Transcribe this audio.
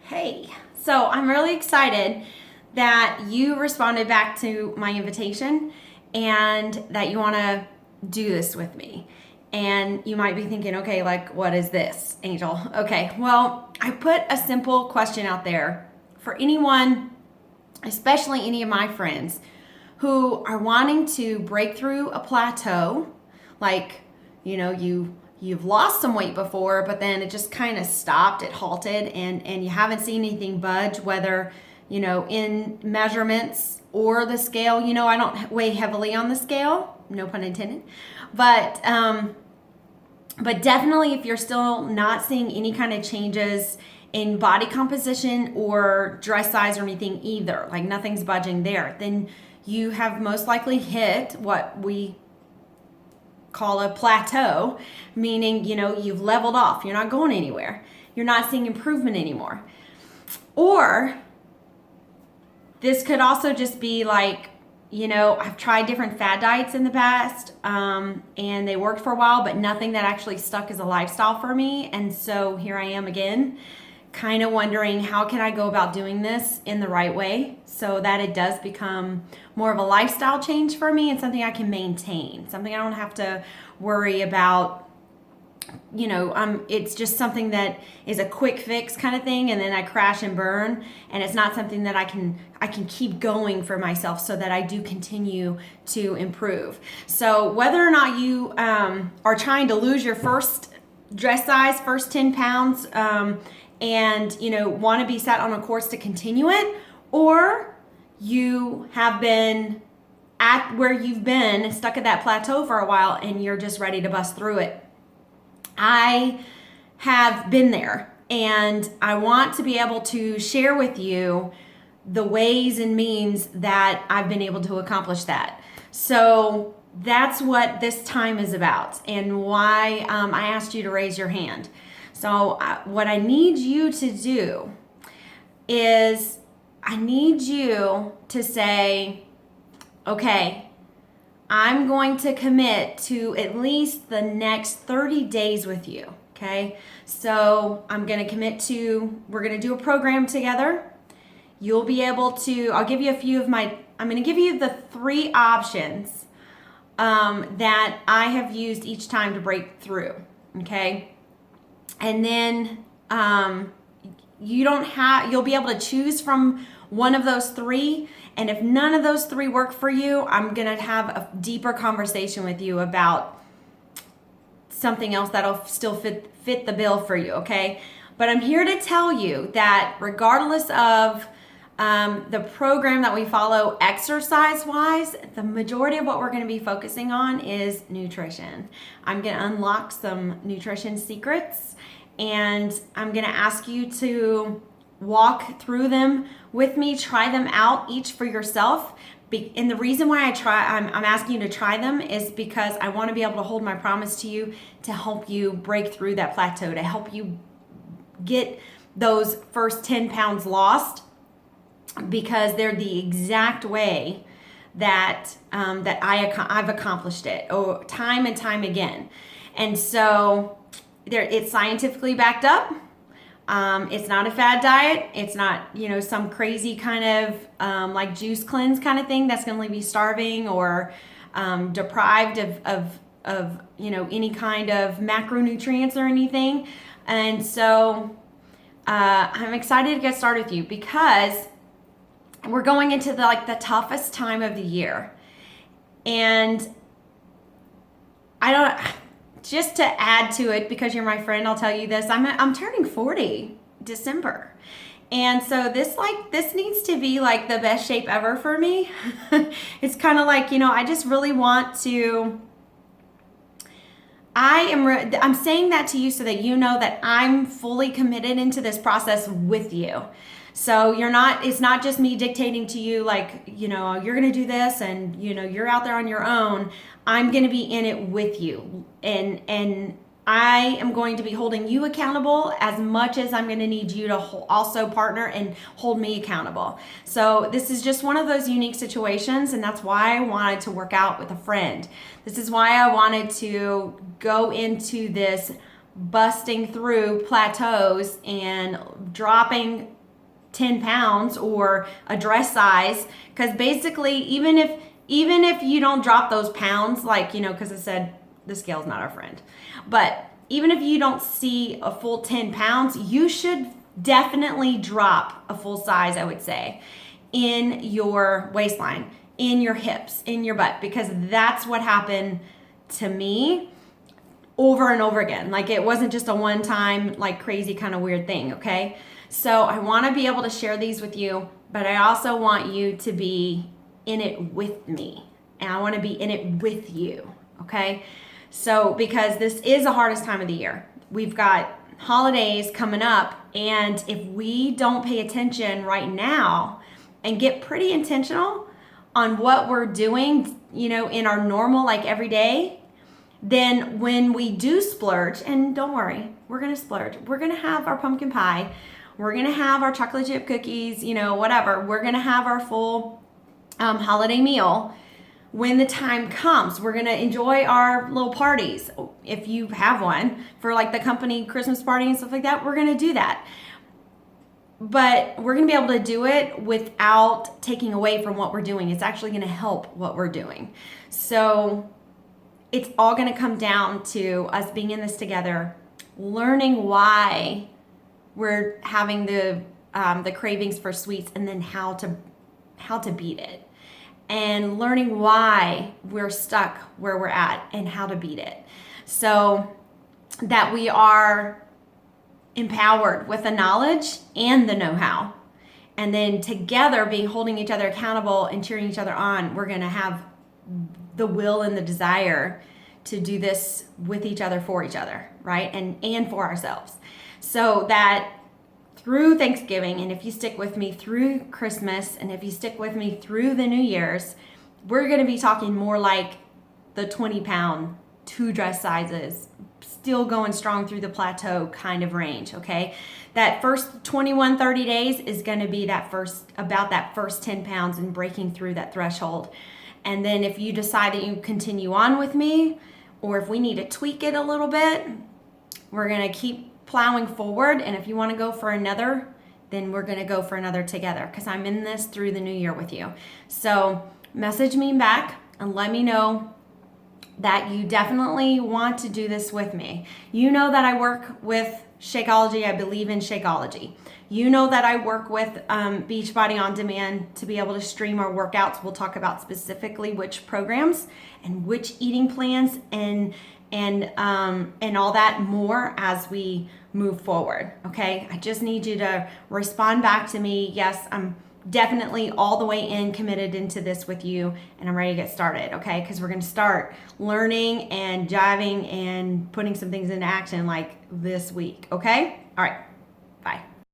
Hey, so I'm really excited that you responded back to my invitation and that you want to do this with me. And you might be thinking, okay, like, what is this, Angel? Okay, well, I put a simple question out there for anyone, especially any of my friends who are wanting to break through a plateau, like, you've lost some weight before, but then it just kind of stopped, it halted, and you haven't seen anything budge, whether, in measurements or the scale. I don't weigh heavily on the scale, no pun intended, but definitely if you're still not seeing any kind of changes in body composition or dress size or anything either, like nothing's budging there, then you have most likely hit what we call a plateau, meaning, you've leveled off. You're not going anywhere. You're not seeing improvement anymore. Or this could also just be like, I've tried different fad diets in the past, and they worked for a while, but nothing that actually stuck as a lifestyle for me. And so here I am again, kind of wondering how can I go about doing this in the right way so that it does become more of a lifestyle change for me and something I can maintain, something I don't have to worry about. It's just something that is a quick fix kind of thing, and then I crash and burn, and it's not something that I can keep going for myself so that I do continue to improve. So whether or not you are trying to lose your first dress size, first 10 pounds, and want to be set on a course to continue it, or you have been at where you've been stuck at that plateau for a while and you're just ready to bust through it. I have been there, and I want to be able to share with you the ways and means that I've been able to accomplish that. So that's what this time is about, and why I asked you to raise your hand. So what I need you to do is I need you to say, okay, I'm going to commit to at least the next 30 days with you, okay? So I'm going to commit to, we're going to do a program together. You'll be able to, I'll give you I'm going to give you the 3 options that I have used each time to break through, okay? And then you'll be able to choose from one of those 3. And if none of those 3 work for you, I'm going to have a deeper conversation with you about something else that'll still fit the bill for you, okay? But I'm here to tell you that regardless of the program that we follow exercise-wise, the majority of what we're going to be focusing on is nutrition. I'm going to unlock some nutrition secrets, and I'm going to ask you to walk through them with me, try them out each for yourself. And the reason why I'm asking you to try them is because I want to be able to hold my promise to you to help you break through that plateau, to help you get those first 10 pounds lost, because they're the exact way that I've accomplished it time and time again. And so it's scientifically backed up. It's not a fad diet. It's not, some crazy kind of like juice cleanse kind of thing that's going to leave you starving or deprived of any kind of macronutrients or anything. And so I'm excited to get started with you because we're going into the toughest time of the year. And just to add to it, because you're my friend, I'll tell you this. I'm turning 40 December. And so this needs to be like the best shape ever for me. It's kind of like, I just really want to, I'm saying that to you so that you know that I'm fully committed into this process with you. So it's not just me dictating to you like, you're going to do this and, you're out there on your own. I'm going to be in it with you. And I am going to be holding you accountable as much as I'm going to need you to also partner and hold me accountable. So this is just one of those unique situations, and that's why I wanted to work out with a friend. This is why I wanted to go into this busting through plateaus and dropping 10 pounds or a dress size, because basically even if you don't drop those pounds, like, because I said the scale's not our friend, but even if you don't see a full 10 pounds, you should definitely drop a full size, I would say, in your waistline, in your hips, in your butt, because that's what happened to me over and over again. Like, it wasn't just a one time, like, crazy kind of weird thing, okay? So I want to be able to share these with you, but I also want you to be in it with me, and I want to be in it with you, okay? So, because this is the hardest time of the year. We've got holidays coming up, and if we don't pay attention right now and get pretty intentional on what we're doing, in our normal, like, every day, then when we do splurge, and don't worry, we're going to splurge. We're going to have our pumpkin pie. We're going to have our chocolate chip cookies, whatever. We're going to have our full holiday meal. When the time comes, we're going to enjoy our little parties. If you have one for like the company Christmas party and stuff like that, we're going to do that. But we're going to be able to do it without taking away from what we're doing. It's actually going to help what we're doing. So it's all going to come down to us being in this together, learning why we're having the cravings for sweets, and then how to beat it, and learning why we're stuck where we're at and how to beat it, so that we are empowered with the knowledge and the know-how. And then together, holding each other accountable and cheering each other on, we're going to have the will and the desire to do this with each other, for each other, right? And for ourselves. So that through Thanksgiving, and if you stick with me through Christmas, and if you stick with me through the New Year's, we're going to be talking more like the 20-pound, 2 dress sizes, still going strong through the plateau kind of range, okay? That first 21, 30 days is going to be about that first 10 pounds and breaking through that threshold. And then if you decide that you continue on with me, or if we need to tweak it a little bit, we're going to keep plowing forward. And if you want to go for another, then we're going to go for another together, because I'm in this through the new year with you. So message me back and let me know that you definitely want to do this with me. You know that I work with Shakeology. I believe in Shakeology. You know that I work with Beachbody On Demand to be able to stream our workouts. We'll talk about specifically which programs and which eating plans and all that more as we move forward. Okay, I just need you to respond back to me. Yes, I'm definitely all the way committed into this with you, and I'm ready to get started. Okay, because we're going to start learning and jiving and putting some things into action like this week. Okay, all right, bye.